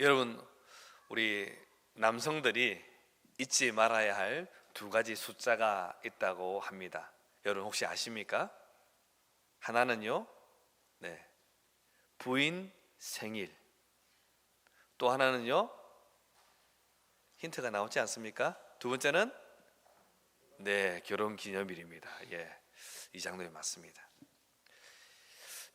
여러분, 우리 남성들이 잊지 말아야 할 두 가지 숫자가 있다고 합니다. 여러분 혹시 아십니까? 하나는요, 부인 생일. 또 하나는요, 힌트가 나오지 않습니까? 두 번째는 결혼 기념일입니다. 이 장면이 맞습니다.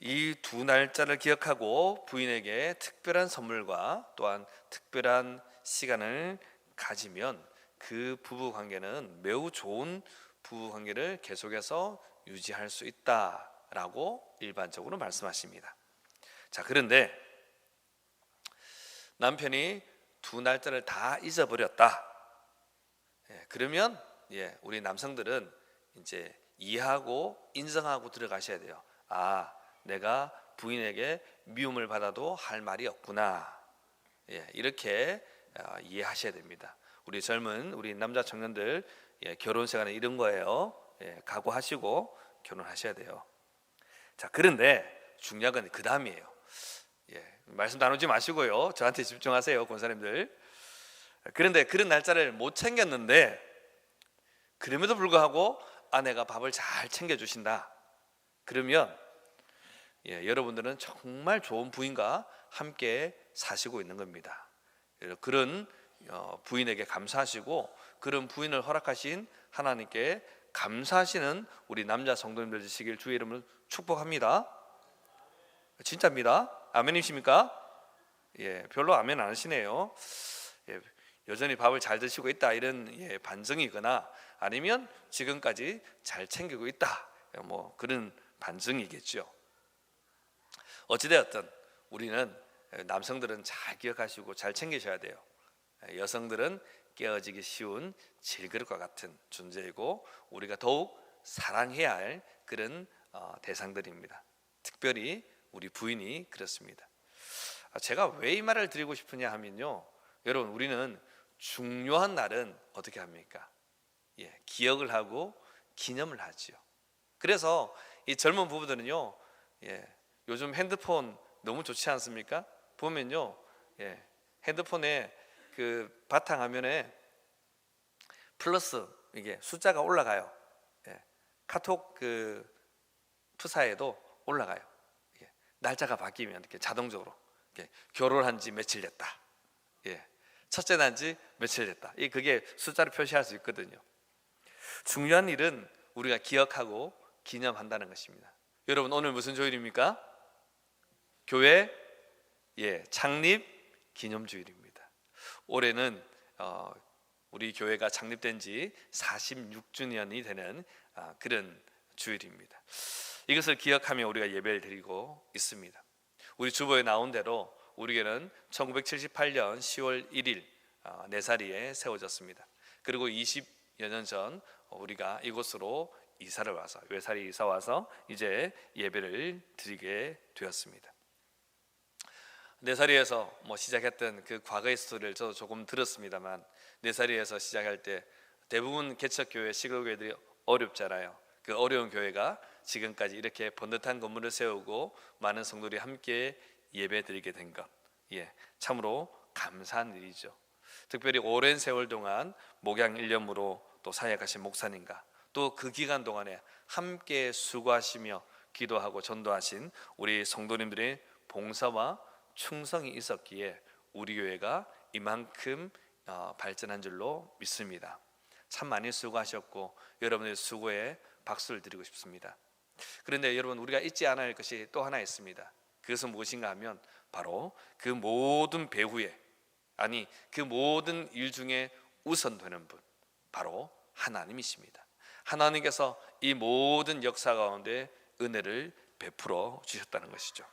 이 두 날짜를 기억하고 부인에게 특별한 선물과 또한 특별한 시간을 가지면 그 부부 관계는 매우 좋은 부부 관계를 계속해서 유지할 수 있다라고 일반적으로 말씀하십니다. 자, 그런데 남편이 두 날짜를 다 잊어버렸다. 그러면 우리 남성들은 이제 이해하고 인정하고 들어가셔야 돼요. 내가 부인에게 미움을 받아도 할 말이 없구나. 이렇게 이해하셔야 됩니다. 우리 남자 청년들 결혼 생활은 이런 거예요. 각오하시고 결혼하셔야 돼요. 자, 그런데 중요한 건 그 다음이에요. 말씀 나누지 마시고요. 저한테 집중하세요, 권사님들. 그런데 그런 날짜를 못 챙겼는데 그럼에도 불구하고 아내가 밥을 잘 챙겨주신다. 그러면 여러분들은 정말 좋은 부인과 함께 사시고 있는 겁니다. 그런 부인에게 감사하시고 그런 부인을 허락하신 하나님께 감사하시는 우리 남자 성도님들 되시길 주의 이름으로 축복합니다. 진짜입니다. 아멘이십니까? 별로 아멘 안 하시네요. 여전히 밥을 잘 드시고 있다 이런 반증이거나 아니면 지금까지 잘 챙기고 있다 그런 반증이겠죠. 어찌되었든 우리는 남성들은 잘 기억하시고 잘 챙기셔야 돼요. 여성들은 깨어지기 쉬운 질그릇과 같은 존재이고 우리가 더욱 사랑해야 할 그런 대상들입니다. 특별히 우리 부인이 그렇습니다. 제가 왜 이 말을 드리고 싶으냐 하면요, 여러분, 우리는 중요한 날은 어떻게 합니까? 기억을 하고 기념을 하지요. 그래서 이 젊은 부부들은요, 요즘 핸드폰 너무 좋지 않습니까? 보면요, 핸드폰에 그 바탕화면에 플러스 이게 숫자가 올라가요. 카톡 그 프사에도 올라가요. 날짜가 바뀌면 이렇게 자동적으로 결혼한 지 며칠 됐다. 첫째 난 지 며칠 됐다. 그게 숫자로 표시할 수 있거든요. 중요한 일은 우리가 기억하고 기념한다는 것입니다. 여러분, 오늘 무슨 조일입니까? 교회 창립 기념주일입니다. 올해는 우리 교회가 창립된 지 46주년이 되는 그런 주일입니다. 이것을 기억하며 우리가 예배를 드리고 있습니다. 우리 주보에 나온 대로 우리 교회는 1978년 10월 1일 네사리에 세워졌습니다. 그리고 20여 년 전 우리가 이곳으로 이사를 와서 외사리 이사 와서 이제 예배를 드리게 되었습니다. 네사리에서 시작했던 그 과거의 스토리를 저도 조금 들었습니다만, 네사리에서 시작할 때 대부분 개척교회, 시골교회들이 어렵잖아요. 그 어려운 교회가 지금까지 이렇게 번듯한 건물을 세우고 많은 성도들이 함께 예배드리게 된 것, 참으로 감사한 일이죠. 특별히 오랜 세월 동안 목양 일념으로 또 사역하신 목사님과 또 그 기간 동안에 함께 수고하시며 기도하고 전도하신 우리 성도님들의 봉사와 충성이 있었기에 우리 교회가 이만큼 발전한 줄로 믿습니다. 참 많이 수고하셨고 여러분의 수고에 박수를 드리고 싶습니다. 그런데 여러분, 우리가 잊지 않아야 할 것이 또 하나 있습니다. 그것은 무엇인가 하면 바로 그 모든 배후에, 그 모든 일 중에 우선되는 분, 바로 하나님이십니다. 하나님께서 이 모든 역사 가운데 은혜를 베풀어 주셨다는 것이죠.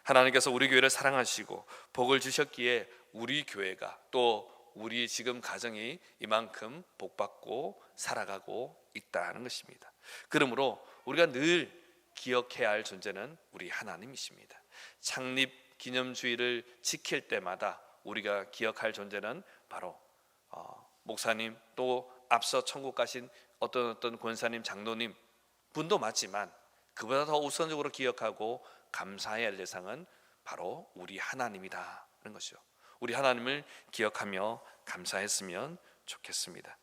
하나님께서 우리 교회를 사랑하시고 복을 주셨기에 우리 교회가 또 우리 지금 가정이 이만큼 복받고 살아가고 있다는 것입니다. 그러므로 우리가 늘 기억해야 할 존재는 우리 하나님이십니다. 창립 기념주의를 지킬 때마다 우리가 기억할 존재는 바로 목사님, 또 앞서 천국 가신 어떤 권사님, 장로님 분도 맞지만 그보다 더 우선적으로 기억하고 감사해야 할 대상은 바로 우리 하나님이다 하는 것이죠. 우리 하나님을 기억하며 감사했으면 좋겠습니다.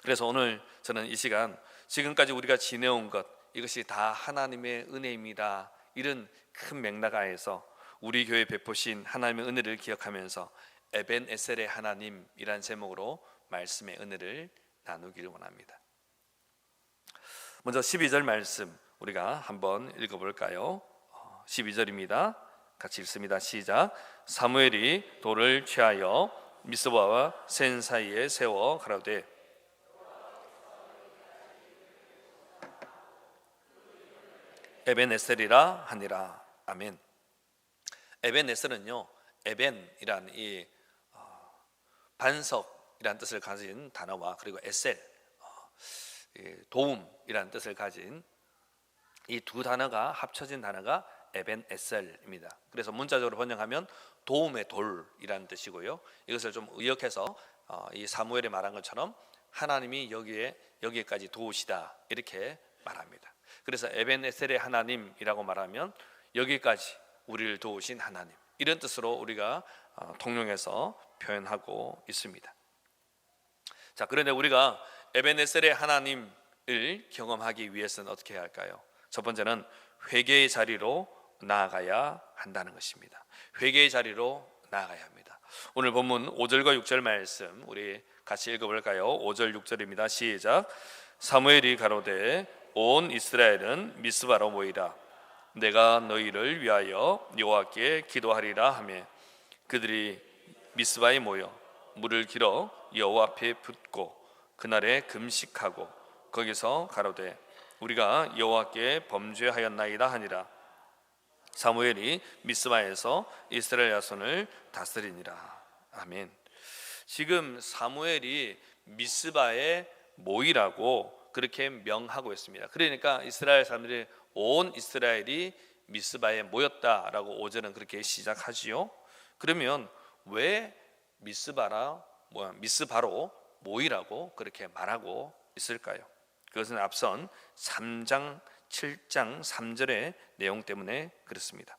그래서 오늘 저는 이 시간 지금까지 우리가 지내온 것, 이것이 다 하나님의 은혜입니다, 이런 큰 맥락 하에서 우리 교회 베푸신 하나님의 은혜를 기억하면서 에벤에셀의 하나님이란 제목으로 말씀의 은혜를 나누기를 원합니다. 먼저 12절 말씀 우리가 한번 읽어볼까요? 12절입니다. 같이 읽습니다. 시작. 사무엘이 돌을 취하여 미스바와 센 사이에 세워 가로되 에벤에셀이라 하니라. 아멘. 에벤에셀은요, 에벤이란 이 반석이란 뜻을 가진 단어와 그리고 에셀, 도움이란 뜻을 가진 이 두 단어가 합쳐진 단어가 에벤에셀입니다. 그래서 문자적으로 번역하면 도움의 돌이라는 뜻이고요. 이것을 좀 의역해서 이 사무엘이 말한 것처럼 하나님이 여기에까지 도우시다, 이렇게 말합니다. 그래서 에벤에셀의 하나님이라고 말하면 여기까지 우리를 도우신 하나님, 이런 뜻으로 우리가 통용해서 표현하고 있습니다. 자, 그런데 우리가 에벤에셀의 하나님을 경험하기 위해서는 어떻게 해야 할까요? 첫 번째는 회개의 자리로 나아가야 한다는 것입니다. 회개의 자리로 나아가야 합니다. 오늘 본문 5절과 6절 말씀 우리 같이 읽어볼까요? 5절 6절입니다. 시작. 사무엘이 가로되 온 이스라엘은 미스바로 모이라. 내가 너희를 위하여 여호와께 기도하리라 하며 그들이 미스바에 모여 물을 길어 여호와 앞에 붓고 그날에 금식하고 거기서 가로되 우리가 여호와께 범죄하였나이다 하니라. 사무엘이 미스바에서 이스라엘 자손을 다스리니라. 아멘. 지금 사무엘이 미스바에 모이라고 그렇게 명하고 있습니다. 그러니까 이스라엘 사람들이 온 이스라엘이 미스바에 모였다라고 5절은 그렇게 시작하지요. 그러면 왜 미스바로 모이라고 그렇게 말하고 있을까요? 그것은 앞선 3장 7장 3절의 내용 때문에 그렇습니다.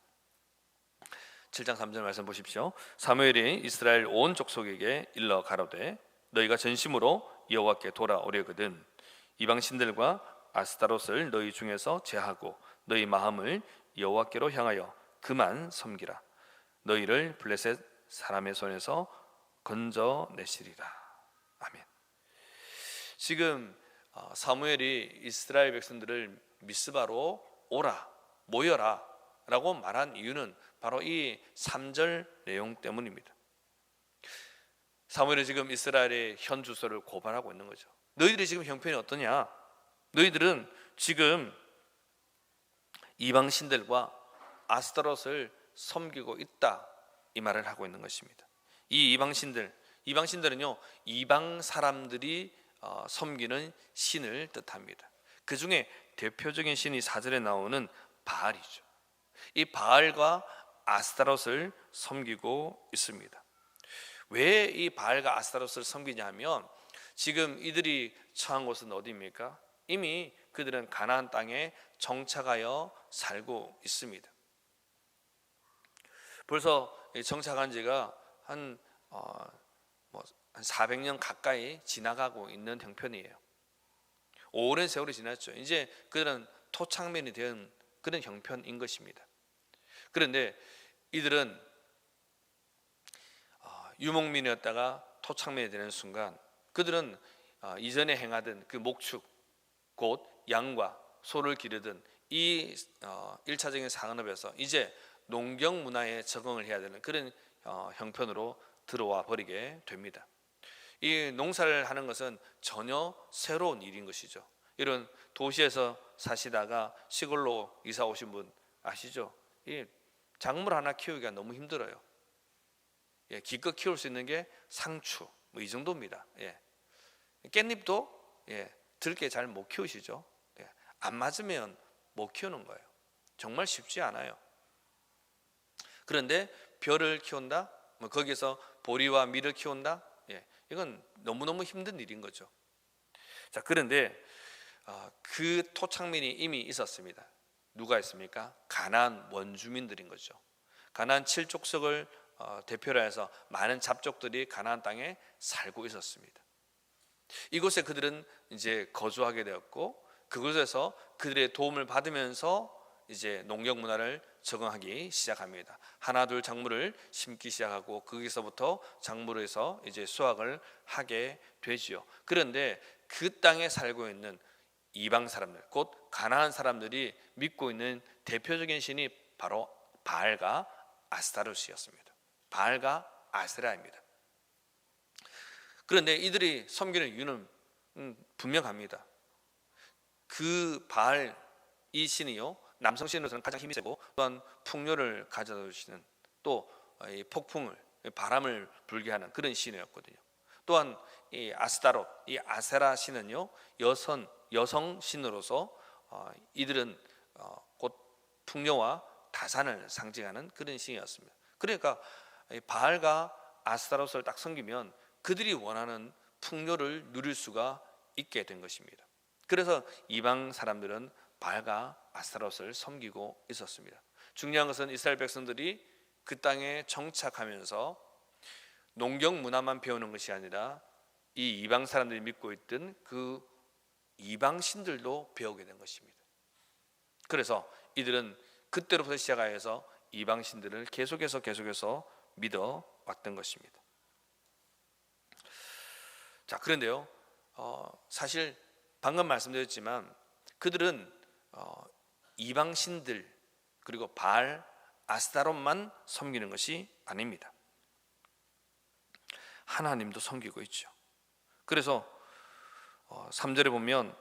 7장 3절 말씀 보십시오. 사무엘이 이스라엘 온 족속에게 일러 가로되 너희가 전심으로 여호와께 돌아오려거든 이방 신들과 아스타롯을 너희 중에서 제하고 너희 마음을 여호와께로 향하여 그만 섬기라. 너희를 블레셋 사람의 손에서 건져내시리라. 아멘. 지금 사무엘이 이스라엘 백성들을 미스바로 오라, 모여라 라고 말한 이유는 바로 이 3절 내용 때문입니다. 사무엘이 지금 이스라엘의 현 주소를 고발하고 있는 거죠. 너희들이 지금 형편이 어떠냐? 너희들은 지금 이방 신들과 아스타롯을 섬기고 있다, 이 말을 하고 있는 것입니다. 이 이방신들은요 이방 사람들이 섬기는 신을 뜻합니다. 그 중에 대표적인 신이 4절에 나오는 바알이죠. 이 바알과 아스타롯을 섬기고 있습니다. 왜 이 바알과 아스타롯을 섬기냐 하면 지금 이들이 처한 곳은 어디입니까? 이미 그들은 가나안 땅에 정착하여 살고 있습니다. 벌써 정착한 지가 한 400년 가까이 지나가고 있는 형편이에요. 오랜 세월이 지났죠. 이제 그들은 토착민이 된 그런 형편인 것입니다. 그런데 이들은 유목민이었다가 토착민이 되는 순간 그들은 이전에 행하던 그 목축, 곧 양과 소를 기르던 이 1차적인 산업에서 이제 농경 문화에 적응을 해야 되는 그런 형편으로 들어와 버리게 됩니다. 이 농사를 하는 것은 전혀 새로운 일인 것이죠. 이런 도시에서 사시다가 시골로 이사 오신 분 아시죠? 이 작물 하나 키우기가 너무 힘들어요. 기껏 키울 수 있는 게 상추 이 정도입니다. 깻잎도 들게 잘 못 키우시죠. 안 맞으면 못 키우는 거예요. 정말 쉽지 않아요. 그런데 벼를 키운다, 거기서 보리와 밀을 키운다, 이건 너무너무 힘든 일인 거죠. 자, 그런데 그 토착민이 이미 있었습니다. 누가 있습니까? 가나안 원주민들인 거죠. 가나안 7족속을 대표로 해서 많은 잡족들이 가나안 땅에 살고 있었습니다. 이곳에 그들은 이제 거주하게 되었고, 그곳에서 그들의 도움을 받으면서 이제 농경 문화를 적응하기 시작합니다. 하나 둘 작물을 심기 시작하고, 거기서부터 작물에서 이제 수확을 하게 되지요. 그런데 그 땅에 살고 있는 이방 사람들, 곧 가나안 사람들이 믿고 있는 대표적인 신이 바로 바알과 아스타롯이었습니다. 바알과 아세라입니다. 그런데 이들이 섬기는 이유는 분명합니다. 그 바알, 이 신이요, 남성 신으로서는 가장 힘이 세고, 또한 풍요를 가져다 주시는, 또 폭풍을, 바람을 불게 하는 그런 신이었거든요. 또한 이 아스타롯, 이 아세라 신은요, 여성 신으로서 이들은 곧 풍요와 다산을 상징하는 그런 신이었습니다. 그러니까 바알과 아스타롯을 딱 섬기면 그들이 원하는 풍요를 누릴 수가 있게 된 것입니다. 그래서 이방 사람들은 바알과 아스타롯을 섬기고 있었습니다. 중요한 것은 이스라엘 백성들이 그 땅에 정착하면서 농경 문화만 배우는 것이 아니라 이 이방 사람들이 믿고 있던 그 이방 신들도 배우게 된 것입니다. 그래서 이들은 그때로부터 시작하여서 이방 신들을 계속해서 믿어 왔던 것입니다. 자, 그런데요, 사실 방금 말씀드렸지만 그들은 이방 신들, 그리고 바알, 아스타롯만 섬기는 것이 아닙니다. 하나님도 섬기고 있죠. 그래서 3절에 보면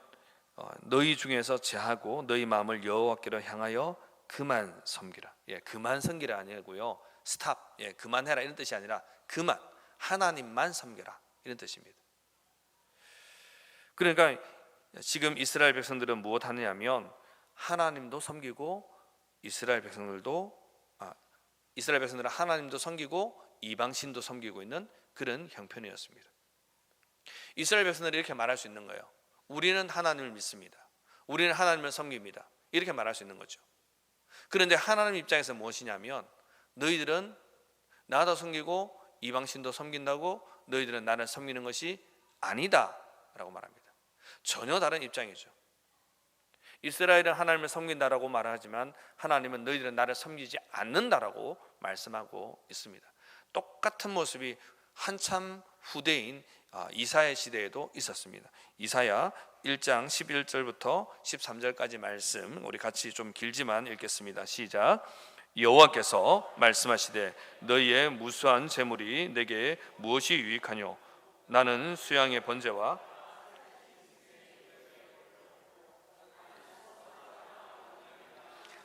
너희 중에서 제하고 너희 마음을 여호와께로 향하여 그만 섬기라. 그만 섬기라 아니고요, 스탑, 그만해라 이런 뜻이 아니라 그만, 하나님만 섬겨라 이런 뜻입니다. 그러니까 지금 이스라엘 백성들은 무엇 하느냐면 하나님도 섬기고 이스라엘 백성들은 하나님도 섬기고 이방신도 섬기고 있는 그런 형편이었습니다. 이스라엘 백성들이 이렇게 말할 수 있는 거예요. 우리는 하나님을 믿습니다. 우리는 하나님을 섬깁니다. 이렇게 말할 수 있는 거죠. 그런데 하나님 입장에서 무엇이냐면 너희들은 나도 섬기고 이방신도 섬긴다고 너희들은 나를 섬기는 것이 아니다 라고 말합니다. 전혀 다른 입장이죠. 이스라엘은 하나님을 섬긴다라고 말하지만 하나님은 너희들은 나를 섬기지 않는다라고 말씀하고 있습니다. 똑같은 모습이 한참 후대인 이사야 시대에도 있었습니다. 이사야 1장 11절부터 13절까지 말씀 우리 같이 좀 길지만 읽겠습니다. 시작. 여호와께서 말씀하시되 너희의 무수한 재물이 내게 무엇이 유익하뇨? 나는 수양의 번제와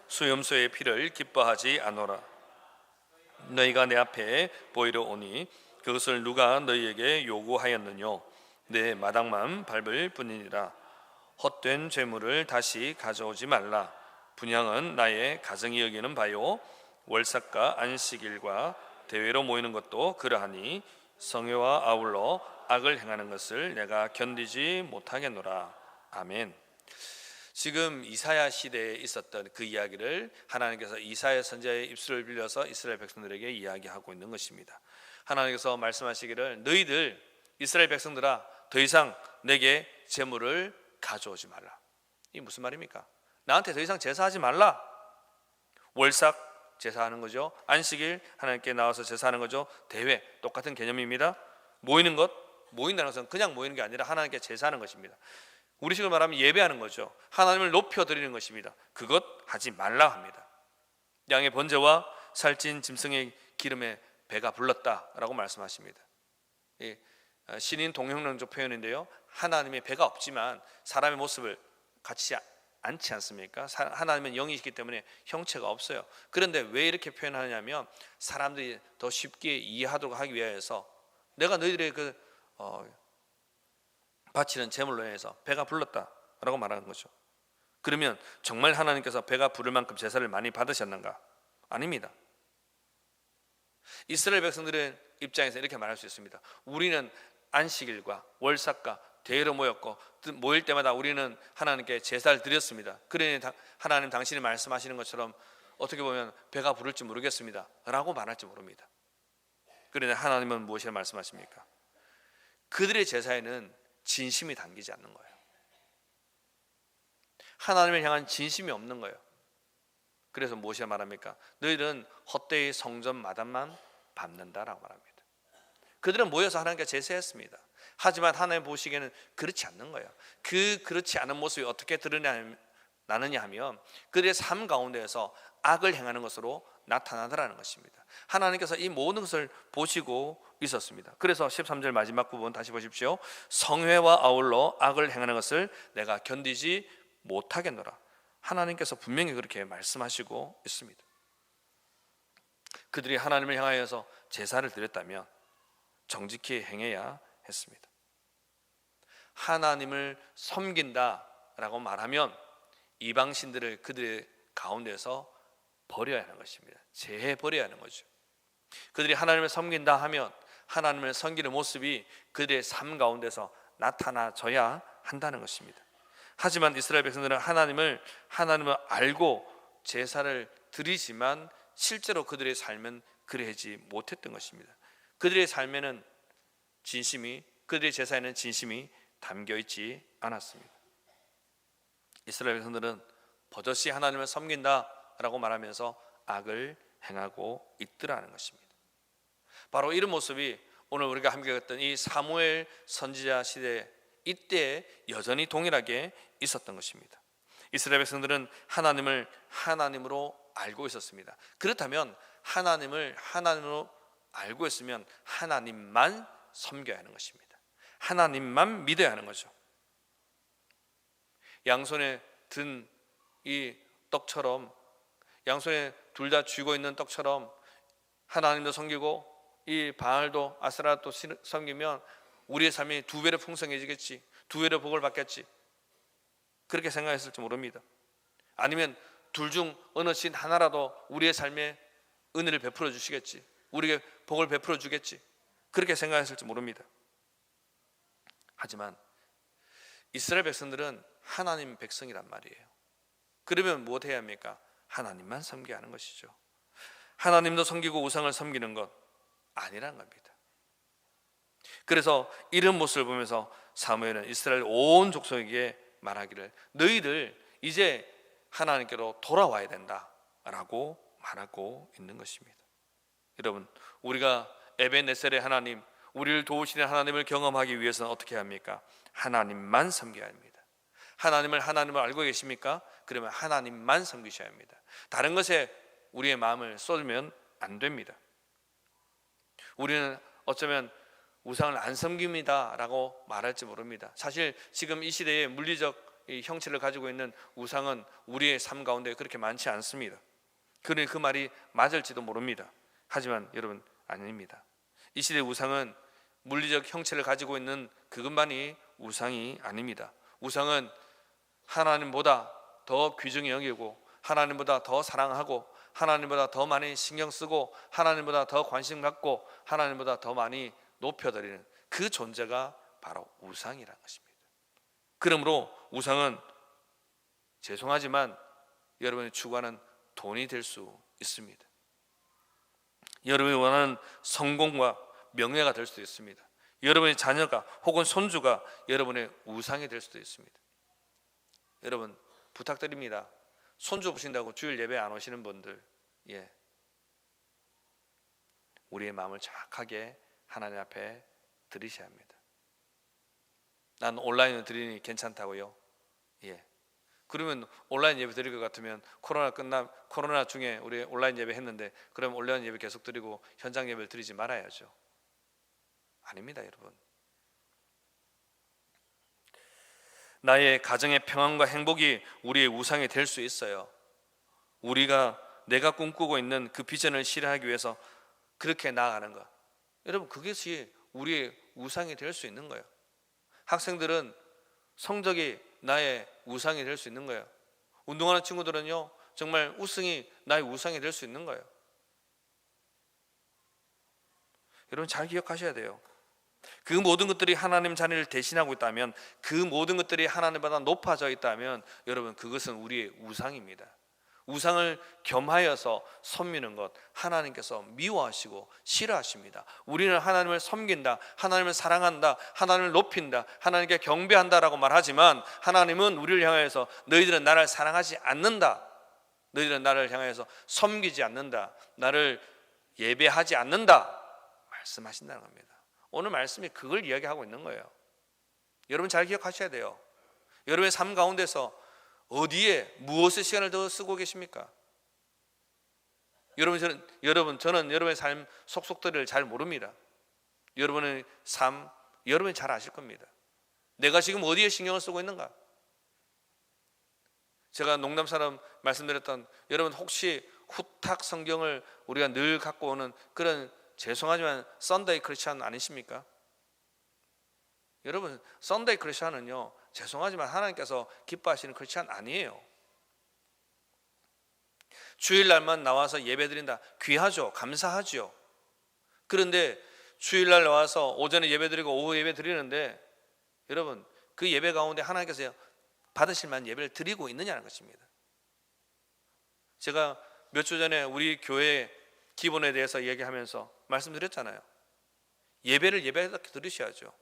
수염소의 피를 기뻐하지 않노라. 너희가 내 앞에 보이러 오니 그것을 누가 너희에게 요구하였느뇨? 내 마당만 밟을 뿐이니라. 헛된 재물을 다시 가져오지 말라. 분향은 나의 가정이 여기는 바요, 월삭과 안식일과 대회로 모이는 것도 그러하니 성회와 아울러 악을 행하는 것을 내가 견디지 못하겠노라. 아멘. 지금 이사야 시대에 있었던 그 이야기를 하나님께서 이사야 선지자의 입술을 빌려서 이스라엘 백성들에게 이야기하고 있는 것입니다. 하나님께서 말씀하시기를 너희들 이스라엘 백성들아 더 이상 내게 제물을 가져오지 말라. 이게 무슨 말입니까? 나한테 더 이상 제사하지 말라. 월삭 제사하는 거죠. 안식일 하나님께 나와서 제사하는 거죠. 대회 똑같은 개념입니다. 모인다는 것은 그냥 모이는 게 아니라 하나님께 제사하는 것입니다. 우리식으로 말하면 예배하는 거죠. 하나님을 높여드리는 것입니다. 그것 하지 말라 합니다. 양의 번제와 살찐 짐승의 기름에 배가 불렀다라고 말씀하십니다. 신인 동형론적 표현인데요, 하나님의 배가 없지만 사람의 모습을 같이 않지 않습니까? 하나님은 영이시기 때문에 형체가 없어요. 그런데 왜 이렇게 표현하냐면 사람들이 더 쉽게 이해하도록 하기 위해서 내가 너희들의 바치는 제물로 인해서 배가 불렀다라고 말하는 거죠. 그러면 정말 하나님께서 배가 부를 만큼 제사를 많이 받으셨는가? 아닙니다. 이스라엘 백성들의 입장에서 이렇게 말할 수 있습니다. 우리는 안식일과 월삭과 대회로 모였고 모일 때마다 우리는 하나님께 제사를 드렸습니다. 그러니 하나님 당신이 말씀하시는 것처럼 어떻게 보면 배가 부를지 모르겠습니다 라고 말할지 모릅니다. 그런데 하나님은 무엇이라 말씀하십니까? 그들의 제사에는 진심이 담기지 않는 거예요. 하나님을 향한 진심이 없는 거예요. 그래서 무엇이라 말합니까? 너희들은 헛되이 성전 마당만 밟는다라고 말합니다. 그들은 모여서 하나님께 제사했습니다. 하지만 하나님 보시기에는 그렇지 않는 거예요. 그렇지 않은 모습이 어떻게 드러나느냐 하면 그들의 삶 가운데에서 악을 행하는 것으로 나타나더라는 것입니다. 하나님께서 이 모든 것을 보시고 있었습니다. 그래서 13절 마지막 부분 다시 보십시오. 성회와 아울러 악을 행하는 것을 내가 견디지 못하겠노라. 하나님께서 분명히 그렇게 말씀하시고 있습니다. 그들이 하나님을 향하여서 제사를 드렸다면 정직히 행해야 했습니다. 하나님을 섬긴다라고 말하면 이방신들을 그들의 가운데서 버려야 하는 것입니다. 제해 버려야 하는 거죠. 그들이 하나님을 섬긴다 하면 하나님을 섬기는 모습이 그들의 삶 가운데서 나타나져야 한다는 것입니다. 하지만 이스라엘 백성들은 하나님을 알고 제사를 드리지만 실제로 그들의 삶은 그러하지 못했던 것입니다. 그들의 삶에는 그들의 제사에는 진심이 담겨 있지 않았습니다. 이스라엘 백성들은 버젓이 하나님을 섬긴다라고 말하면서 악을 행하고 있더라는 것입니다. 바로 이런 모습이 오늘 우리가 함께 했던 이 사무엘 선지자 시대 이때 여전히 동일하게 있었던 것입니다. 이스라엘 백성들은 하나님을 하나님으로 알고 있었습니다. 그렇다면 하나님을 하나님으로 알고 있으면 하나님만 섬겨야 하는 것입니다. 하나님만 믿어야 하는 거죠. 양손에 든 이 떡처럼, 양손에 둘 다 쥐고 있는 떡처럼 하나님도 섬기고 이 바알도 아스라도 섬기면 우리의 삶이 두 배로 풍성해지겠지, 두 배로 복을 받겠지, 그렇게 생각했을지 모릅니다. 아니면 둘 중 어느 신 하나라도 우리의 삶에 은혜를 베풀어 주시겠지, 우리에게 복을 베풀어 주겠지, 그렇게 생각했을지 모릅니다. 하지만 이스라엘 백성들은 하나님 백성이란 말이에요. 그러면 무엇 해야 합니까? 하나님만 섬겨야 하는 것이죠. 하나님도 섬기고 우상을 섬기는 것 아니란 겁니다. 그래서 이런 모습을 보면서 사무엘은 이스라엘 온 족속에게 말하기를 너희들 이제 하나님께로 돌아와야 된다라고 말하고 있는 것입니다. 여러분, 우리가 에벤네셀의 하나님, 우리를 도우시는 하나님을 경험하기 위해서는 어떻게 합니까? 하나님만 섬겨야 합니다. 하나님을 알고 계십니까? 그러면 하나님만 섬기셔야 합니다. 다른 것에 우리의 마음을 쏟으면 안 됩니다. 우리는 어쩌면 우상을 안 섬깁니다 라고 말할지 모릅니다. 사실 지금 이 시대에 물리적 형체를 가지고 있는 우상은 우리의 삶 가운데 그렇게 많지 않습니다. 그러니 그 말이 맞을지도 모릅니다. 하지만 여러분, 아닙니다. 이 시대의 우상은 물리적 형체를 가지고 있는 그것만이 우상이 아닙니다. 우상은 하나님보다 더 귀중히 여기고, 하나님보다 더 사랑하고, 하나님보다 더 많이 신경 쓰고, 하나님보다 더 관심 갖고, 하나님보다 더 많이 높여드리는 그 존재가 바로 우상이라는 것입니다. 그러므로 우상은 죄송하지만 여러분이 추구하는 돈이 될 수 있습니다. 여러분이 원하는 성공과 명예가 될 수도 있습니다. 여러분의 자녀가 혹은 손주가 여러분의 우상이 될 수도 있습니다. 여러분, 부탁드립니다. 손주 보신다고 주일 예배 안 오시는 분들, 우리의 마음을 정확하게 하나님 앞에 드리셔야 합니다. 난 온라인으로 드리니 괜찮다고요? 그러면 온라인 예배 드릴 것 같으면 코로나 중에 우리 온라인 예배 했는데 그럼 온라인 예배 계속 드리고 현장 예배를 드리지 말아야죠. 아닙니다, 여러분. 나의 가정의 평안과 행복이 우리의 우상이 될 수 있어요. 내가 꿈꾸고 있는 그 비전을 실현하기 위해서 그렇게 나아가는 것, 여러분, 그것이 우리의 우상이 될 수 있는 거예요. 학생들은 성적이 나의 우상이 될 수 있는 거예요. 운동하는 친구들은요, 정말 우승이 나의 우상이 될 수 있는 거예요. 여러분, 잘 기억하셔야 돼요. 그 모든 것들이 하나님 자리를 대신하고 있다면, 그 모든 것들이 하나님보다 높아져 있다면 여러분, 그것은 우리의 우상입니다. 우상을 겸하여서 섬기는 것 하나님께서 미워하시고 싫어하십니다. 우리는 하나님을 섬긴다, 하나님을 사랑한다, 하나님을 높인다, 하나님께 경배한다라고 말하지만 하나님은 우리를 향하여서 너희들은 나를 사랑하지 않는다, 너희들은 나를 향하여서 섬기지 않는다, 나를 예배하지 않는다 말씀하신다는 겁니다. 오늘 말씀이 그걸 이야기하고 있는 거예요. 여러분 잘 기억하셔야 돼요. 여러분의 삶 가운데서 어디에 무엇의 시간을 더 쓰고 계십니까? 저는 여러분의 삶 속속들을 잘 모릅니다. 여러분의 삶 여러분이 잘 아실 겁니다. 내가 지금 어디에 신경을 쓰고 있는가? 제가 농담처럼 말씀드렸던, 여러분 혹시 후탁 성경을 우리가 늘 갖고 오는 그런, 죄송하지만 썬데이 크리스찬 아니십니까? 여러분 썬데이 크리스찬은요, 죄송하지만 하나님께서 기뻐하시는 크리스찬 아니에요. 주일날만 나와서 예배드린다, 귀하죠, 감사하죠. 그런데 주일날 나와서 오전에 예배드리고 오후 예배드리는데 여러분 그 예배 가운데 하나님께서 받으실 만한 예배를 드리고 있느냐는 것입니다. 제가 몇 주 전에 우리 교회 기본에 대해서 얘기하면서 말씀드렸잖아요. 예배를 예배답게 드리셔야죠.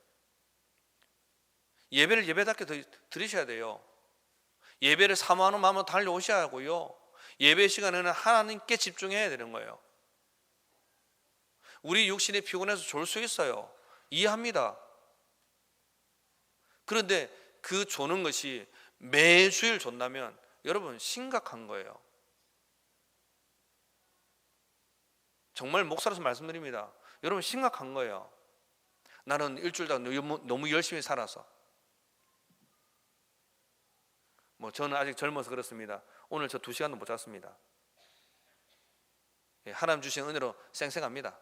예배를 예배답게 드리셔야 돼요. 예배를 사모하는 마음으로 달려오셔야 하고요, 예배 시간에는 하나님께 집중해야 되는 거예요. 우리 육신이 피곤해서 졸 수 있어요. 이해합니다. 그런데 그 조는 것이 매주일 존다면 여러분 심각한 거예요. 정말 목사로서 말씀드립니다. 여러분 심각한 거예요. 나는 일주일 다 너무 열심히 살아서, 저는 아직 젊어서 그렇습니다. 오늘 저 2시간도 못 잤습니다. 하나님 주신 은혜로 쌩쌩합니다.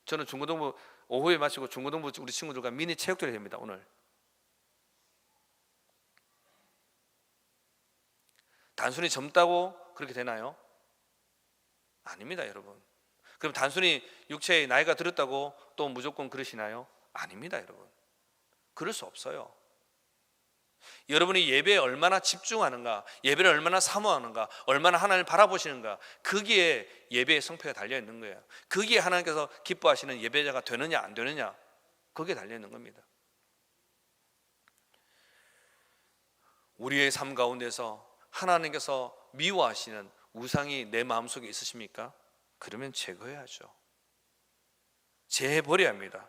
저는 중고등부 오후에 마치고 중고등부 우리 친구들과 미니 체육대회 됩니다. 오늘 단순히 젊다고 그렇게 되나요? 아닙니다, 여러분. 그럼 단순히 육체의 나이가 들었다고 또 무조건 그러시나요? 아닙니다, 여러분. 그럴 수 없어요. 여러분이 예배에 얼마나 집중하는가, 예배를 얼마나 사모하는가, 얼마나 하나님을 바라보시는가, 거기에 예배의 성패가 달려있는 거예요. 거기에 하나님께서 기뻐하시는 예배자가 되느냐 안 되느냐, 거기에 달려있는 겁니다. 우리의 삶 가운데서 하나님께서 미워하시는 우상이 내 마음속에 있으십니까? 그러면 제거해야죠. 제해버려야 합니다.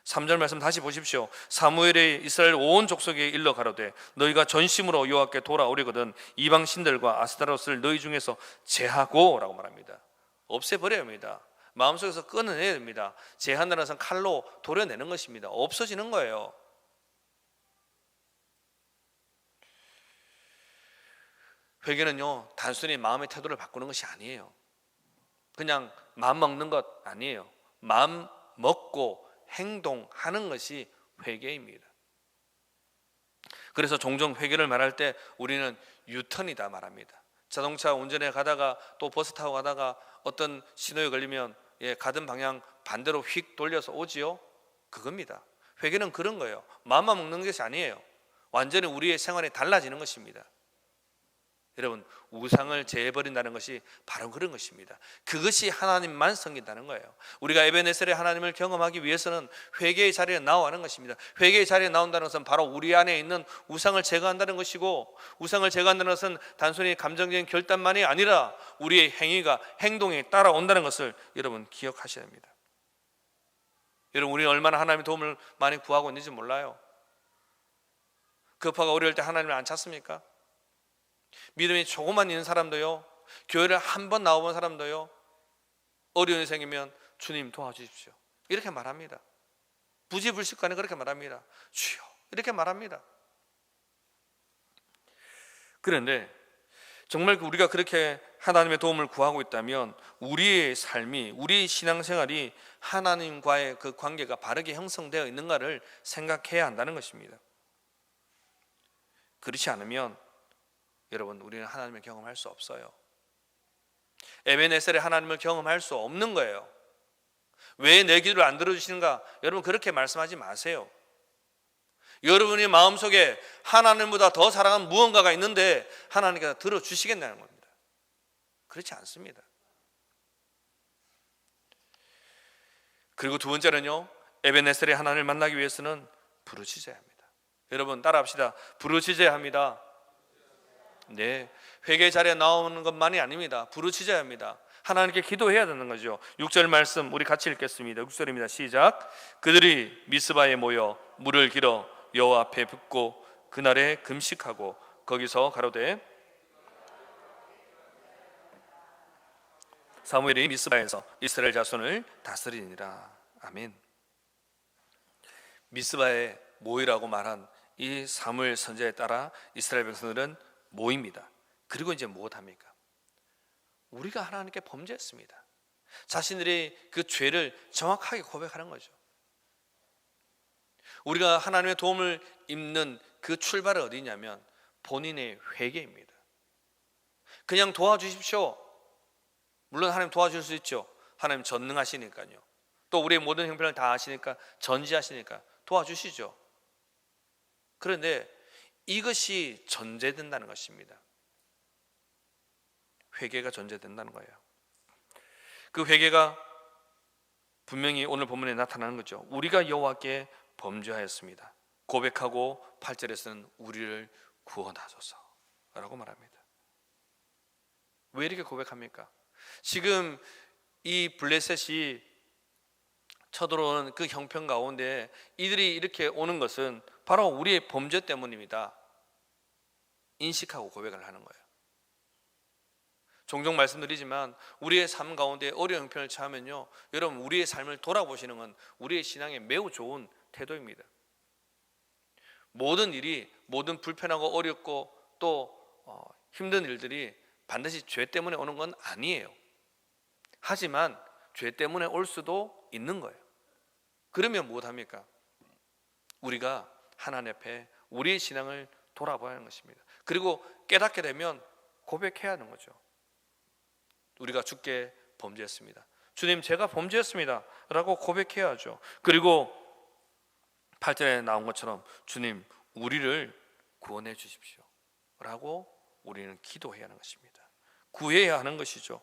3절 말씀 다시 보십시오. 사무엘이 이스라엘 온 족속에 일러 가로되 너희가 전심으로 여호와께 돌아오려거든 이방 신들과 아스타롯을 너희 중에서 제하고 라고 말합니다. 없애버려야 합니다. 마음속에서 끊어내야 됩니다. 제한다는 것은 칼로 도려내는 것입니다. 없어지는 거예요. 회개는요, 단순히 마음의 태도를 바꾸는 것이 아니에요. 그냥 마음 먹는 것 아니에요. 마음 먹고 행동하는 것이 회개입니다. 그래서 종종 회개를 말할 때 우리는 유턴이다 말합니다. 자동차 운전해 가다가 또 버스 타고 가다가 어떤 신호에 걸리면 가던 방향 반대로 휙 돌려서 오지요? 그겁니다. 회개는 그런 거예요. 마음만 먹는 것이 아니에요. 완전히 우리의 생활이 달라지는 것입니다. 여러분, 우상을 제해버린다는 것이 바로 그런 것입니다. 그것이 하나님만 섬긴다는 거예요. 우리가 에베네셀의 하나님을 경험하기 위해서는 회개의 자리에 나와야 하는 것입니다. 회개의 자리에 나온다는 것은 바로 우리 안에 있는 우상을 제거한다는 것이고, 우상을 제거한다는 것은 단순히 감정적인 결단만이 아니라 우리의 행위가 행동에 따라온다는 것을 여러분 기억하셔야 합니다. 여러분, 우리는 얼마나 하나님의 도움을 많이 구하고 있는지 몰라요. 급하고 어려울 때 하나님을 안 찾습니까? 믿음이 조금만 있는 사람도요, 교회를 한 번 나와본 사람도요, 어려움이 생기면 주님 도와주십시오 이렇게 말합니다. 부지불식간에 그렇게 말합니다. 주여 이렇게 말합니다. 그런데 정말 우리가 그렇게 하나님의 도움을 구하고 있다면 우리의 삶이, 우리의 신앙생활이 하나님과의 그 관계가 바르게 형성되어 있는가를 생각해야 한다는 것입니다. 그렇지 않으면 여러분, 우리는 하나님을 경험할 수 없어요. 에베네셀의 하나님을 경험할 수 없는 거예요. 왜 내 기도를 안 들어주시는가? 여러분 그렇게 말씀하지 마세요. 여러분의 마음속에 하나님보다 더 사랑하는 무언가가 있는데 하나님께서 들어주시겠냐는 겁니다. 그렇지 않습니다. 그리고 두 번째는요, 에베네셀의 하나님을 만나기 위해서는 부르짖어야 합니다. 여러분 따라합시다. 부르짖어야 합니다. 네, 회개 자리에 나오는 것만이 아닙니다. 부르짖어야 합니다. 하나님께 기도해야 되는 거죠. 6절 말씀 우리 같이 읽겠습니다. 6절입니다. 시작. 그들이 미스바에 모여 물을 길어 여호와 앞에 붓고 그날에 금식하고 거기서 가로되 사무엘이 미스바에서 이스라엘 자손을 다스리니라. 아멘. 미스바에 모이라고 말한 이 사무엘 선지자에 따라 이스라엘 백성들은 모입니다. 그리고 이제 무엇합니까? 우리가 하나님께 범죄했습니다. 자신들이 그 죄를 정확하게 고백하는 거죠. 우리가 하나님의 도움을 입는 그 출발은 어디냐면 본인의 회개입니다. 그냥 도와주십시오. 물론 하나님 도와줄 수 있죠. 하나님 전능하시니까요. 또 우리의 모든 형편을 다 아시니까, 전지하시니까 도와주시죠. 그런데 이것이 전제된다는 것입니다. 회개가 전제된다는 거예요. 그 회개가 분명히 오늘 본문에 나타나는 거죠. 우리가 여호와께 범죄하였습니다. 고백하고 8절에서는 우리를 구원하소서 라고 말합니다. 왜 이렇게 고백합니까? 지금 이 블레셋이 쳐들어오는 그 형편 가운데 이들이 이렇게 오는 것은 바로 우리의 범죄 때문입니다. 인식하고 고백을 하는 거예요. 종종 말씀드리지만 우리의 삶 가운데 어려운 형편을 처하면요, 여러분 우리의 삶을 돌아보시는 건 우리의 신앙에 매우 좋은 태도입니다. 모든 일이, 모든 불편하고 어렵고 또 힘든 일들이 반드시 죄 때문에 오는 건 아니에요. 하지만 죄 때문에 올 수도 있는 거예요. 그러면 무엇합니까? 우리가 하나님 앞에 우리의 신앙을 돌아봐야 하는 것입니다. 그리고 깨닫게 되면 고백해야 하는 거죠. 우리가 주께 범죄했습니다. 주님, 제가 범죄했습니다 라고 고백해야 하죠. 그리고 8절에 나온 것처럼 주님, 우리를 구원해 주십시오 라고 우리는 기도해야 하는 것입니다. 구해야 하는 것이죠.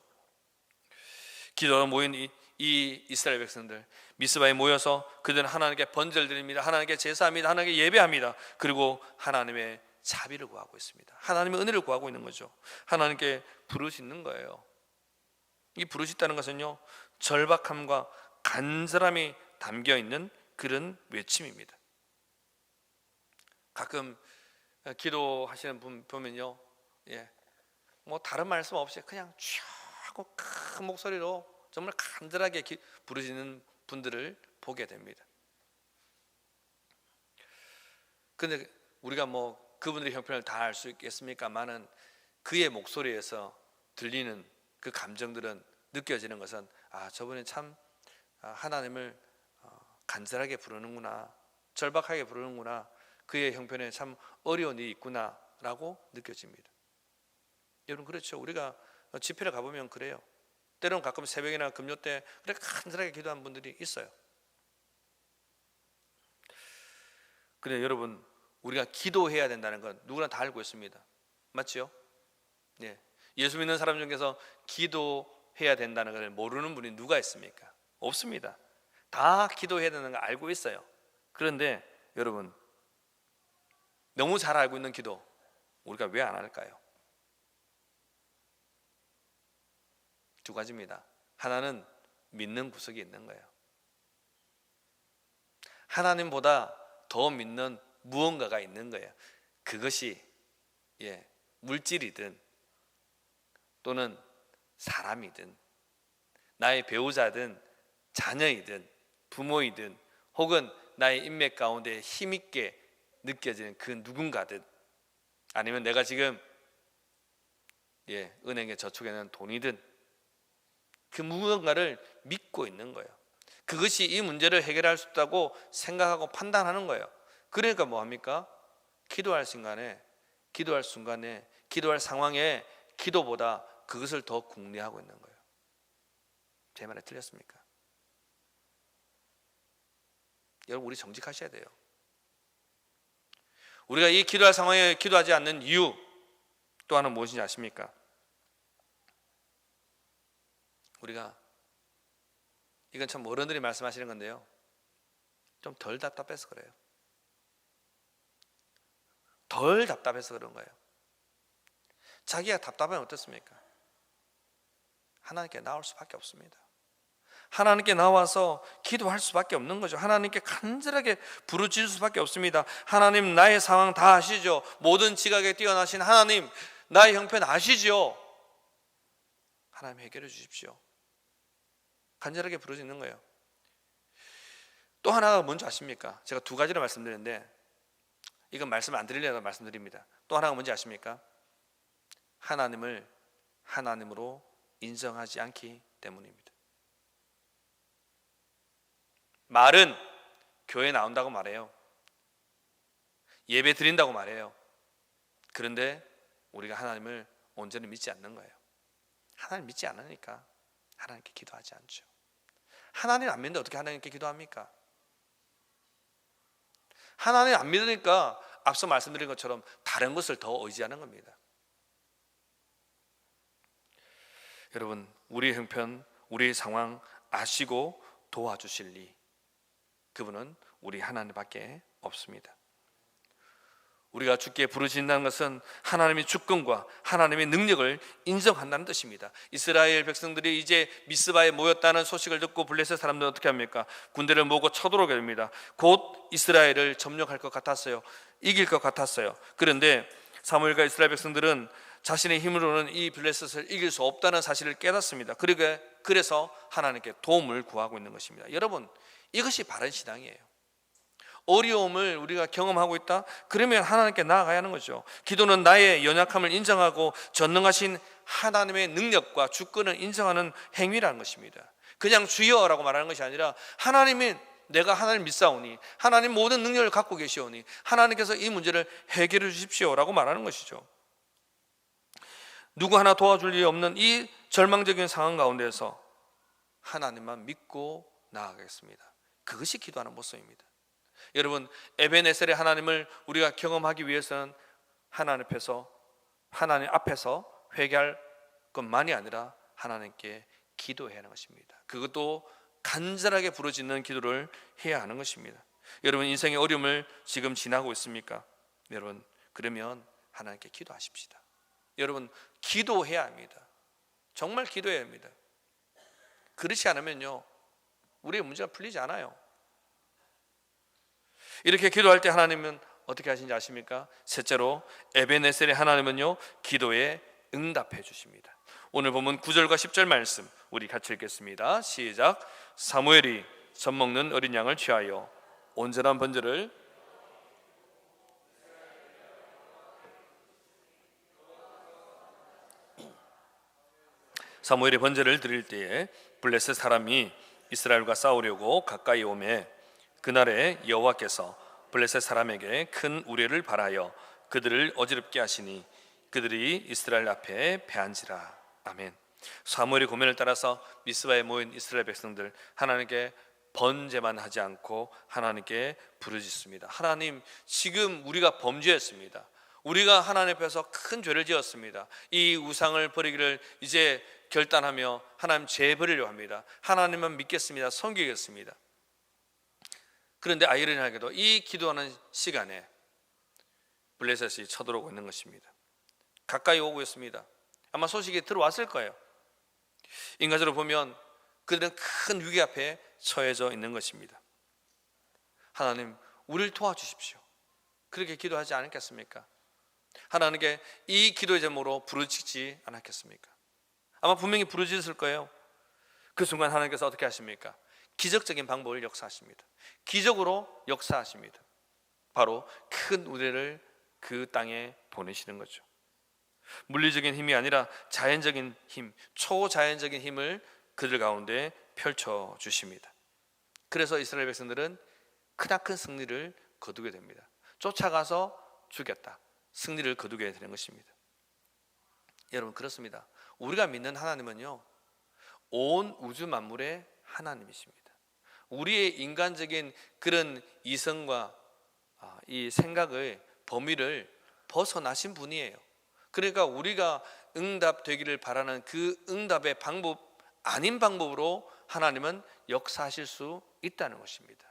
기도가 모인 이 이스라엘 백성들, 미스바에 모여서 그들은 하나님께 번제드립니다. 하나님께 제사합니다. 하나님께 예배합니다. 그리고 하나님의 자비를 구하고 있습니다. 하나님의 은혜를 구하고 있는 거죠. 하나님께 부르짖는 거예요. 이 부르짖다는 것은요, 절박함과 간절함이 담겨있는 그런 외침입니다. 가끔 기도하시는 분 보면요, 뭐 다른 말씀 없이 그냥 쭉 하고 큰 목소리로 정말 간절하게 부르짖는 분들을 보게 됩니다. 그런데 우리가 뭐 그분들의 형편을 다 알 수 있겠습니까만은 그의 목소리에서 들리는 그 감정들은, 느껴지는 것은 저분이 참 하나님을 간절하게 부르는구나, 절박하게 부르는구나, 그의 형편에 참 어려운 일이 있구나 라고 느껴집니다. 여러분 그렇죠. 우리가 집회를 가보면 그래요. 때로는 가끔 새벽이나 금요 때 그렇게 간절하게 기도하는 분들이 있어요. 그런데 여러분, 우리가 기도해야 된다는 건 누구나 다 알고 있습니다. 맞죠? 예수 믿는 사람 중에서 기도해야 된다는 걸 모르는 분이 누가 있습니까? 없습니다. 다 기도해야 되는 거 알고 있어요. 그런데 여러분, 너무 잘 알고 있는 기도 우리가 왜 안 할까요? 두 가지입니다. 하나는 믿는 구석이 있는 거예요. 하나님보다 더 믿는 무언가가 있는 거예요. 그것이 물질이든 또는 사람이든 나의 배우자든 자녀이든 부모이든 혹은 나의 인맥 가운데 힘있게 느껴지는 그 누군가든, 아니면 내가 지금 은행에 저축해놓은 돈이든 그 무언가를 믿고 있는 거예요. 그것이 이 문제를 해결할 수 있다고 생각하고 판단하는 거예요. 그러니까 뭐합니까? 기도할 순간에, 기도할 상황에 기도보다 그것을 더 궁리하고 있는 거예요. 제 말에 틀렸습니까? 여러분, 우리 정직하셔야 돼요. 우리가 이 기도할 상황에 기도하지 않는 이유 또 하나는 무엇인지 아십니까? 우리가, 이건 참 어른들이 말씀하시는 건데요, 좀 덜 답답해서 그래요. 덜 답답해서 그런 거예요. 자기가 답답하면 어떻습니까? 하나님께 나올 수밖에 없습니다. 하나님께 나와서 기도할 수밖에 없는 거죠. 하나님께 간절하게 부르짖을 수밖에 없습니다. 하나님, 나의 상황 다 아시죠? 모든 지각에 뛰어나신 하나님, 나의 형편 아시죠? 하나님 해결해 주십시오. 간절하게 부르짖는 거예요. 또 하나가 뭔지 아십니까? 제가 두 가지를 말씀드렸는데 이건 말씀 안 드리려고 말씀드립니다. 또 하나가 뭔지 아십니까? 하나님을 하나님으로 인정하지 않기 때문입니다. 말은 교회 나온다고 말해요. 예배 드린다고 말해요. 그런데 우리가 하나님을 온전히 믿지 않는 거예요. 하나님 믿지 않으니까 하나님께 기도하지 않죠. 하나님 안 믿는데 어떻게 하나님께 기도합니까? 하나님 안 믿으니까 앞서 말씀드린 것처럼 다른 것을 더 의지하는 겁니다. 여러분, 우리의 형편, 우리의 상황 아시고 도와주실 리, 그분은 우리 하나님밖에 없습니다. 우리가 주께 부르짖는다는 것은 하나님의 주권과 하나님의 능력을 인정한다는 뜻입니다. 이스라엘 백성들이 이제 미스바에 모였다는 소식을 듣고 블레셋 사람들은 어떻게 합니까? 군대를 모으고 쳐들어오게 됩니다. 곧 이스라엘을 점령할 것 같았어요. 이길 것 같았어요. 그런데 사무엘과 이스라엘 백성들은 자신의 힘으로는 이 블레셋을 이길 수 없다는 사실을 깨닫습니다. 그래서 하나님께 도움을 구하고 있는 것입니다. 여러분, 이것이 바른 신앙이에요. 어려움을 우리가 경험하고 있다? 그러면 하나님께 나아가야 하는 거죠. 기도는 나의 연약함을 인정하고 전능하신 하나님의 능력과 주권을 인정하는 행위라는 것입니다. 그냥 주여라고 말하는 것이 아니라 하나님이, 내가 하나님 믿사오니, 하나님 모든 능력을 갖고 계시오니 하나님께서 이 문제를 해결해 주십시오라고 말하는 것이죠. 누구 하나 도와줄 리 없는 이 절망적인 상황 가운데서 하나님만 믿고 나아가겠습니다. 그것이 기도하는 모습입니다. 여러분, 에베네셀의 하나님을 우리가 경험하기 위해서는 하나님 앞에서 회개할 것만이 아니라 하나님께 기도해야 하는 것입니다. 그것도 간절하게 부르짖는 기도를 해야 하는 것입니다. 여러분, 인생의 어려움을 지금 지나고 있습니까? 여러분, 그러면 하나님께 기도하십시다. 여러분, 기도해야 합니다. 정말 기도해야 합니다. 그렇지 않으면요, 우리의 문제가 풀리지 않아요. 이렇게 기도할 때 하나님은 어떻게 하시는지 아십니까? 셋째로, 에베네셀의 하나님은요, 기도에 응답해 주십니다. 오늘 보면 9절과 10절 말씀 우리 같이 읽겠습니다. 시작. 사무엘이 젖 먹는 어린 양을 취하여 온전한 번제를 사무엘이 번제를 드릴 때에 블레셋 사람이 이스라엘과 싸우려고 가까이 오매 그날에 여호와께서 블레셋 사람에게 큰 우레를 발하여 그들을 어지럽게 하시니 그들이 이스라엘 앞에 패한지라. 아멘. 사무엘의 고면을 따라서 미스바에 모인 이스라엘 백성들, 하나님께 번제만 하지 않고 하나님께 부르짖습니다. 하나님, 지금 우리가 범죄했습니다. 우리가 하나님 앞에서 큰 죄를 지었습니다. 이 우상을 버리기를 이제 결단하며 하나님 죄 버리려고 합니다. 하나님만 믿겠습니다. 섬기겠습니다. 그런데 아이러니하게도 이 기도하는 시간에 블레셋이 쳐들어오고 있는 것입니다. 가까이 오고 있습니다. 아마 소식이 들어왔을 거예요. 인간적으로 보면 그들은 큰 위기 앞에 처해져 있는 것입니다. 하나님, 우리를 도와주십시오. 그렇게 기도하지 않았겠습니까? 하나님께 이 기도의 제목으로 부르짖지 않았겠습니까? 아마 분명히 부르짖었을 거예요. 그 순간 하나님께서 어떻게 하십니까? 기적적인 방법을 역사하십니다. 기적으로 역사하십니다. 바로 큰 우레를 그 땅에 보내시는 거죠. 물리적인 힘이 아니라 자연적인 힘, 초자연적인 힘을 그들 가운데 펼쳐 주십니다. 그래서 이스라엘 백성들은 크나큰 승리를 거두게 됩니다. 쫓아가서 죽였다. 승리를 거두게 되는 것입니다. 여러분, 그렇습니다. 우리가 믿는 하나님은요, 온 우주 만물의 하나님이십니다. 우리의 인간적인 그런 이성과 이 생각을 범위를 벗어나신 분이에요. 그러니까 우리가 응답되기를 바라는 그 응답의 방법 아닌 방법으로 하나님은 역사하실 수 있다는 것입니다.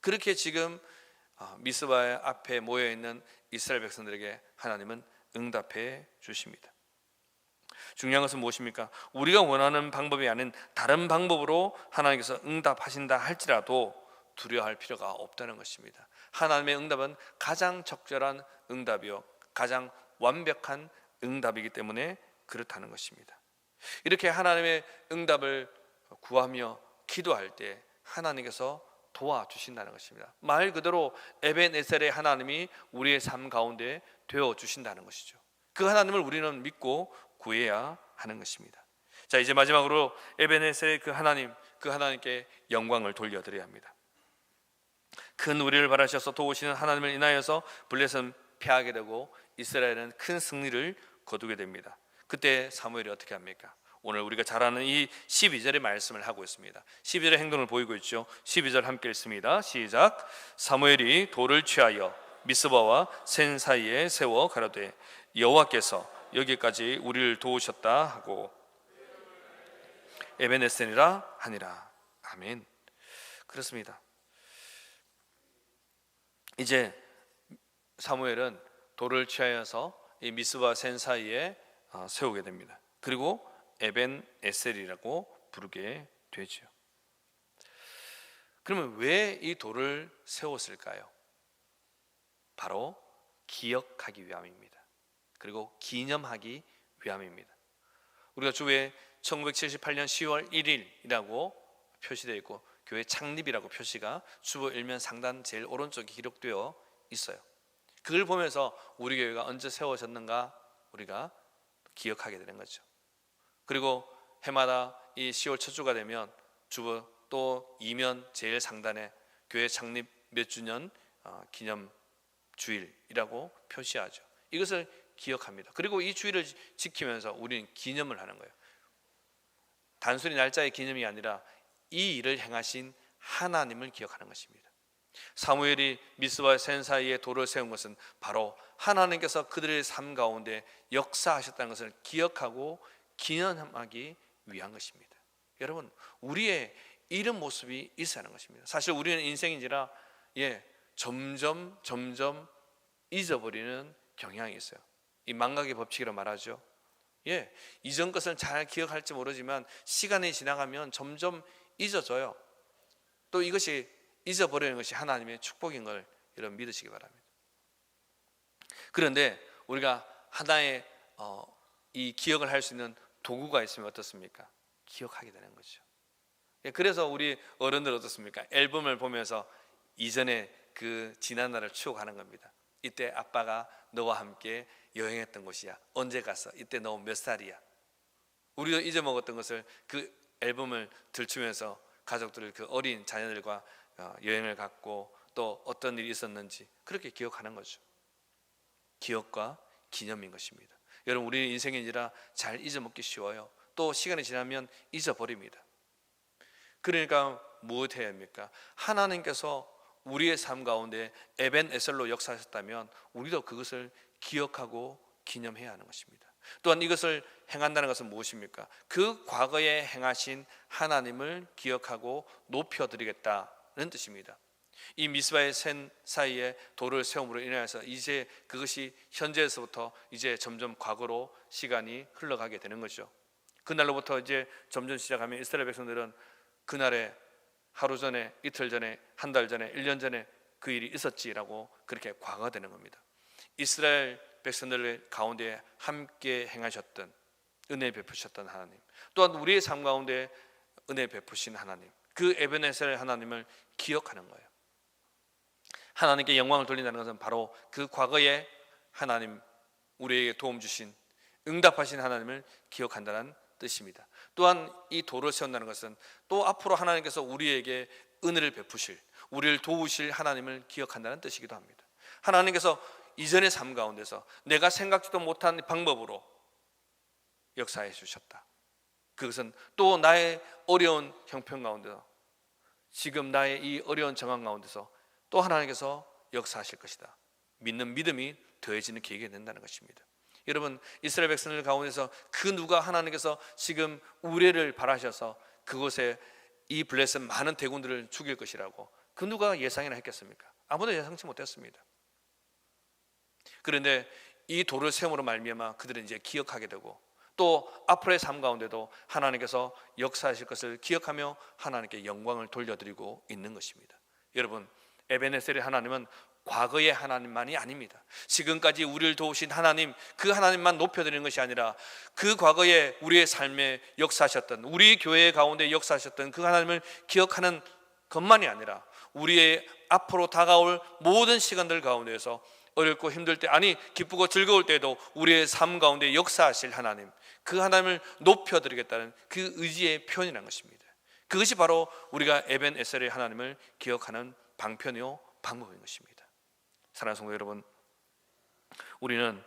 그렇게 지금 미스바 앞에 모여있는 이스라엘 백성들에게 하나님은 응답해 주십니다. 중요한 것은 무엇입니까? 우리가 원하는 방법이 아닌 다른 방법으로 하나님께서 응답하신다 할지라도 두려워할 필요가 없다는 것입니다. 하나님의 응답은 가장 적절한 응답이요, 가장 완벽한 응답이기 때문에 그렇다는 것입니다. 이렇게 하나님의 응답을 구하며 기도할 때 하나님께서 도와주신다는 것입니다. 말 그대로 에벤에셀의 하나님이 우리의 삶 가운데 되어주신다는 것이죠. 그 하나님을 우리는 믿고 구해야 하는 것입니다. 자, 이제 마지막으로 에벤에셀의 그 하나님께 영광을 돌려드려야 합니다. 큰 우리를 바라셔서 도우시는 하나님을 인하여서 블레셋은 패하게 되고 이스라엘은 큰 승리를 거두게 됩니다. 그때 사무엘이 어떻게 합니까? 오늘 우리가 잘 아는 이 12절의 말씀을 하고 있습니다. 12절의 행동을 보이고 있죠. 12절 함께 읽습니다. 시작. 사무엘이 돌을 취하여 미스바와 센 사이에 세워 가로되 여호와께서 여기까지 우리를 도우셨다 하고 에벤에셀이라 하니라. 아멘. 그렇습니다. 이제 사무엘은 돌을 취하여서 이 미스바 센 사이에 세우게 됩니다. 그리고 에벤에셀이라고 부르게 되죠. 그러면 왜 이 돌을 세웠을까요? 바로 기억하기 위함입니다. 그리고 기념하기 위함입니다. 우리가 주에 1978년 10월 1일이라고 표시되어 있고 교회 창립이라고 표시가 주보 일면 상단 제일 오른쪽에 기록되어 있어요. 그걸 보면서 우리 교회가 언제 세워졌는가 우리가 기억하게 되는 거죠. 그리고 해마다 이 10월 첫 주가 되면 주보 또 이면 제일 상단에 교회 창립 몇 주년 기념 주일이라고 표시하죠. 이것을 기억합니다. 그리고 이 주일을 지키면서 우리는 기념을 하는 거예요. 단순히 날짜의 기념이 아니라 이 일을 행하신 하나님을 기억하는 것입니다. 사무엘이 미스바와 센 사이에 돌을 세운 것은 바로 하나님께서 그들의 삶 가운데 역사하셨다는 것을 기억하고 기념하기 위한 것입니다. 여러분, 우리의 이런 모습이 있어야 하는 것입니다. 사실 우리는 인생인지라 점점 잊어버리는 경향이 있어요. 이 망각의 법칙이라고 말하죠. 이전 것은 잘 기억할지 모르지만 시간이 지나가면 점점 잊어져요. 또 이것이 잊어버리는 것이 하나님의 축복인 걸 여러분 믿으시기 바랍니다. 그런데 우리가 하나의 이 기억을 할 수 있는 도구가 있으면 어떻습니까? 기억하게 되는 거죠. 그래서 우리 어른들 어떻습니까? 앨범을 보면서 이전에 그 지난 날을 추억하는 겁니다. 이때 아빠가 너와 함께 여행했던 곳이야. 언제 갔어? 이때 너 몇 살이야? 우리도 잊어먹었던 것을 그 앨범을 들추면서 가족들, 그 어린 자녀들과 여행을 갔고 또 어떤 일이 있었는지 그렇게 기억하는 거죠. 기억과 기념인 것입니다. 여러분, 우리는 인생인지라 잘 잊어먹기 쉬워요. 또 시간이 지나면 잊어버립니다. 그러니까 무엇 해야 합니까? 하나님께서 우리의 삶 가운데 에벤에셀로 역사하셨다면 우리도 그것을 기억하고 기념해야 하는 것입니다. 또한 이것을 행한다는 것은 무엇입니까? 그 과거에 행하신 하나님을 기억하고 높여드리겠다는 뜻입니다. 이 미스바의 센 사이에 돌을 세움으로 인해서 이제 그것이 현재에서부터 이제 점점 과거로 시간이 흘러가게 되는 거죠. 그날로부터 이제 점점 시작하면 이스라엘 백성들은 그날에 하루 전에, 이틀 전에, 한 달 전에, 1년 전에 그 일이 있었지라고 그렇게 과거되는 겁니다. 이스라엘 백성들 가운데 함께 행하셨던, 은혜 베푸셨던 하나님, 또한 우리의 삶 가운데 은혜 베푸신 하나님, 그 에벤에셀 하나님을 기억하는 거예요. 하나님께 영광을 돌린다는 것은 바로 그 과거에 하나님, 우리에게 도움 주신, 응답하신 하나님을 기억한다는 뜻입니다. 또한 이 돌을 세운다는 것은 또 앞으로 하나님께서 우리에게 은혜를 베푸실, 우리를 도우실 하나님을 기억한다는 뜻이기도 합니다. 하나님께서 이전의 삶 가운데서 내가 생각지도 못한 방법으로 역사해 주셨다. 그것은 또 나의 어려운 형편 가운데서, 지금 나의 이 어려운 정황 가운데서 또 하나님께서 역사하실 것이다. 믿는 믿음이 더해지는 계기가 된다는 것입니다. 여러분, 이스라엘 백성들 가운데서 그 누가 하나님께서 지금 우레를 바라셔서 그곳에 이 블레셋 많은 대군들을 죽일 것이라고 그 누가 예상이나 했겠습니까? 아무도 예상치 못했습니다. 그런데 이 돌을 세움으로 말미암아 그들은 이제 기억하게 되고, 또 앞으로의 삶 가운데도 하나님께서 역사하실 것을 기억하며 하나님께 영광을 돌려드리고 있는 것입니다. 여러분, 에베네셀의 하나님은 과거의 하나님만이 아닙니다. 지금까지 우리를 도우신 하나님, 그 하나님만 높여드리는 것이 아니라 그 과거에 우리의 삶에 역사하셨던, 우리 교회 가운데 역사하셨던 그 하나님을 기억하는 것만이 아니라 우리의 앞으로 다가올 모든 시간들 가운데에서 어렵고 힘들 때, 아니 기쁘고 즐거울 때에도 우리의 삶 가운데 역사하실 하나님, 그 하나님을 높여드리겠다는 그 의지의 표현이라는 것입니다. 그것이 바로 우리가 에벤에셀의 하나님을 기억하는 방편이요 방법인 것입니다. 사랑하는 성도 여러분, 우리는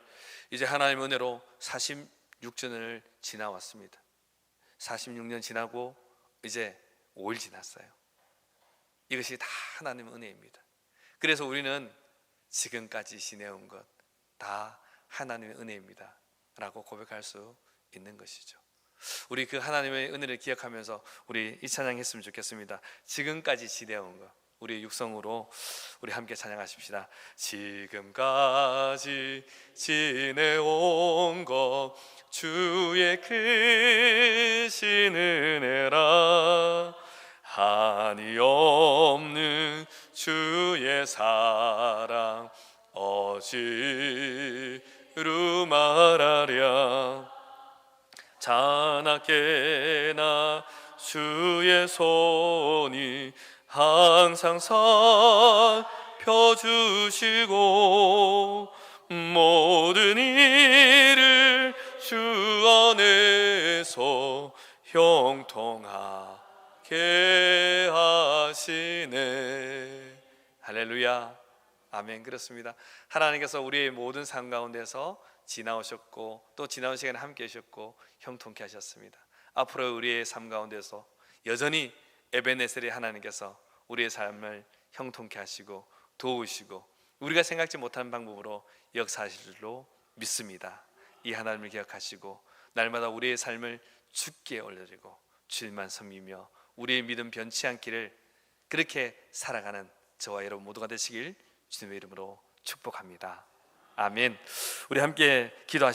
이제 하나님의 은혜로 46년을 지나왔습니다. 46년 지나고 이제 5일 지났어요. 이것이 다 하나님의 은혜입니다. 그래서 우리는 지금까지 지내온 것 다 하나님의 은혜입니다 라고 고백할 수 있는 것이죠. 우리 그 하나님의 은혜를 기억하면서 우리 이 찬양 했으면 좋겠습니다. 지금까지 지내온 것, 우리 육성으로 우리 함께 찬양하십시다. 지금까지 지내온 것 주의 크신 은혜라, 한이 없는 주의 사랑 어찌로 말하랴. 자나깨나 주의 손이 항상 살펴주시고 모든 일을 주 안에서 형통하게 하시네. 할렐루야, 아멘. 그렇습니다. 하나님께서 우리의 모든 삶 가운데서 지나오셨고 또 지나온 시간에 함께 하셨고 형통케 하셨습니다. 앞으로 우리의 삶 가운데서 여전히 에베네셀의 하나님께서 우리의 삶을 형통케 하시고 도우시고 우리가 생각지 못한 방법으로 역사하실 줄로 믿습니다. 이 하나님을 기억하시고 날마다 우리의 삶을 주께 올려드리고 주님만 섬기며 우리의 믿음 변치 않기를 그렇게 살아가는 저와 여러분 모두가 되시길 주님의 이름으로 축복합니다. 아멘. 우리 함께 기도하시겠습니다.